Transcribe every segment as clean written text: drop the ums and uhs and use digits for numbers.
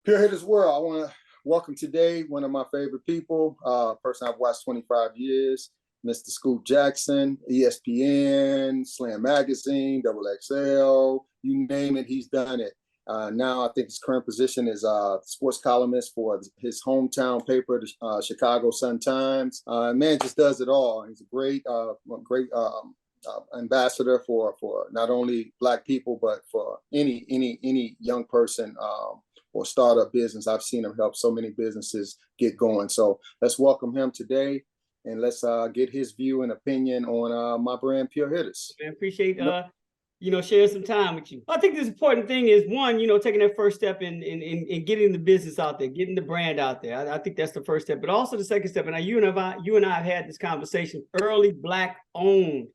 Pure Hitters World. I want to welcome today one of my favorite people, person I've watched 25 years, Mr. Scoop Jackson, ESPN, Slam Magazine, Double XL, you name it, he's done it. Now I think his current position is sports columnist for his hometown paper, the Chicago Sun-Times. Man just does it all. He's a great ambassador for not only Black people but for any young person or startup business. I've seen him help so many businesses get going. So let's welcome him today, and let's get his view and opinion on my brand, Pure Hitters. I appreciate sharing some time with you. I think the important thing is one, taking that first step in getting the business out there, getting the brand out there. I think that's the first step, but also the second step. And you and I have had this conversation. Early Black-owned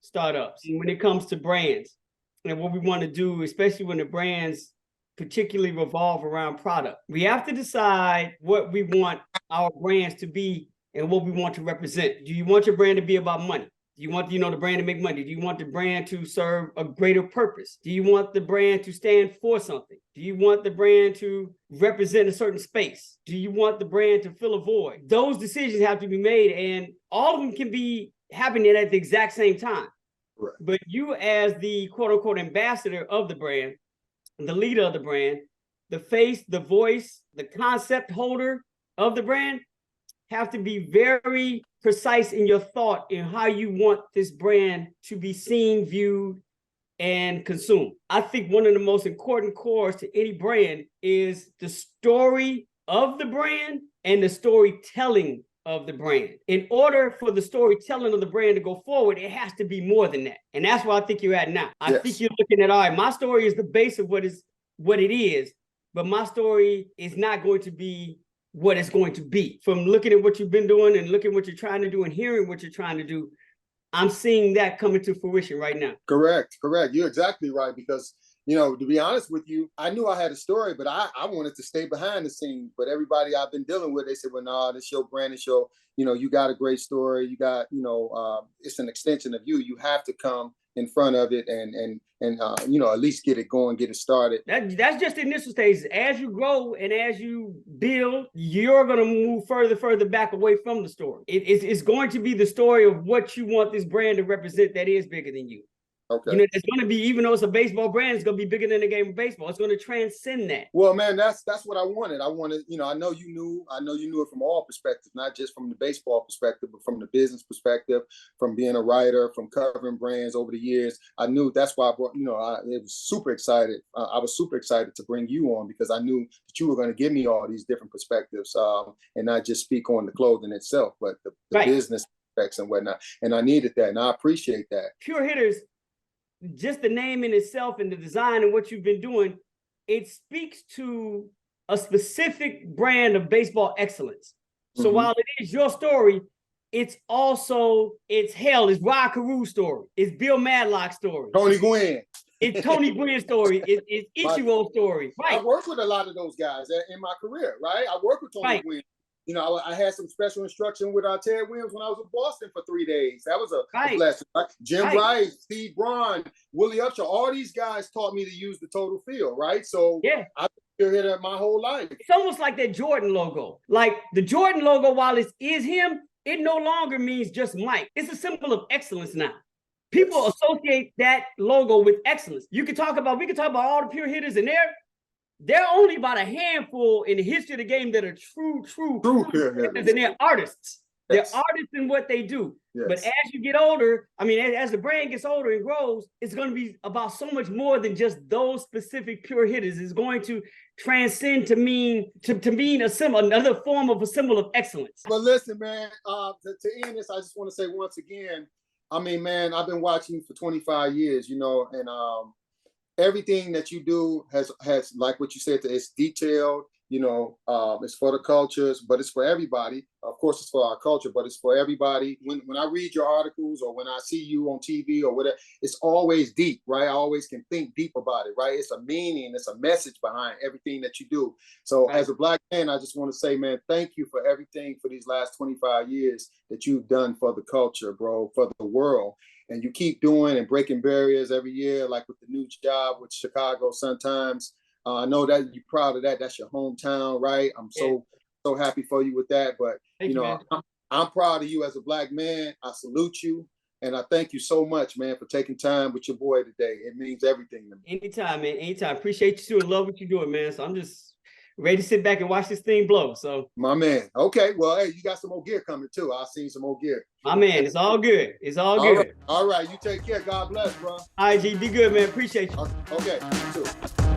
startups when it comes to brands and what we want to do, especially when the brands particularly revolve around product. We have to decide what we want our brands to be and what we want to represent. Do you want your brand to be about money? Do you want, the brand to make money? Do you want the brand to serve a greater purpose? Do you want the brand to stand for something? Do you want the brand to represent a certain space? Do you want the brand to fill a void? Those decisions have to be made, and all of them can be happening at the exact same time. Right. But you, as the quote unquote ambassador of the brand, the leader of the brand, the face, the voice, the concept holder of the brand, have to be very precise in your thought in how you want this brand to be seen, viewed, and consumed. I think one of the most important cores to any brand is the story of the brand and the storytelling of the brand. In order for the storytelling of the brand to go forward, it has to be more than that. And that's where I think you're at now. I think you're looking at, all right, my story is the base of what it is, but my story is not going to be what it's going to be. From looking at what you've been doing and looking at what you're trying to do and hearing what you're trying to do, I'm seeing that coming to fruition right now. Correct. You're exactly right, because to be honest with you, I knew I had a story, but I wanted to stay behind the scenes. But everybody I've been dealing with, they said, well, no, this your brand, this your, you got a great story. You got, it's an extension of you. You have to come in front of it and at least get it going, get it started. That's just the initial stages. As you grow and as you build, you're going to move further back away from the story. It's going to be the story of what you want this brand to represent that is bigger than you. Okay. It's going to be, even though it's a baseball brand, it's going to be bigger than the game of baseball. It's going to transcend that. Well, man, that's what I wanted. I wanted, I know you knew it from all perspectives, not just from the baseball perspective, but from the business perspective, from being a writer, from covering brands over the years. I knew that's why I brought, it was super excited. I was super excited to bring you on, because I knew that you were going to give me all these different perspectives, and not just speak on the clothing itself, but the business aspects and whatnot. And I needed that, and I appreciate that. Pure Hitters, just the name in itself and the design and what you've been doing, it speaks to a specific brand of baseball excellence. So while it is your story, it's Rod Carew's story. It's Bill Madlock's story. Tony Gwynn. It's Tony Gwynn's story. It's Ichiro's story. Right. I worked with a lot of those guys in my career, right? I worked with Tony Gwynn. I had some special instruction with Ted Williams when I was in Boston for 3 days. That was a blessing. Right? Jim Wright, Steve Braun, Willie Upshaw, all these guys taught me to use the total field, right? So I've been here my whole life. It's almost like that Jordan logo. Like the Jordan logo, while it is him, it no longer means just Mike. It's a symbol of excellence now. People associate that logo with excellence. We could talk about all the Pure Hitters in there. There are only about a handful in the history of the game that are true hitters, and they're artists. They're artists in what they do. Yes. But as you get older, as the brand gets older and grows, it's going to be about so much more than just those specific pure hitters. It's going to transcend to mean a symbol, another form of a symbol of excellence. But listen, man, to end this, I just want to say once again, man, I've been watching you for 25 years, and everything that you do has like what you said, it's detailed, it's for the cultures, but it's for everybody. Of course, it's for our culture, but it's for everybody. When I read your articles or when I see you on TV or whatever, it's always deep, right? I always can think deep about it, right? It's a meaning, it's a message behind everything that you do. So as a Black man, I just want to say, man, thank you for everything for these last 25 years that you've done for the culture, bro, for the world. And you keep doing and breaking barriers every year, like with the new job with Chicago Sun-Times. I know that you're proud of that. That's your hometown, right? I'm so happy for you with that. But Thank you, man. I'm proud of you as a Black man. I salute you. And I thank you so much, man, for taking time with your boy today. It means everything to me. Anytime, man. Anytime. Appreciate you too and love what you're doing, man. So I'm just ready to sit back and watch this thing blow. So my man. Okay. Well, hey, you got some more gear coming too. I've seen some more gear. My man, it's all good. It's all good. Right. All right. You take care. God bless, bro. All right, G. Be good, man. Appreciate you. Okay. You too.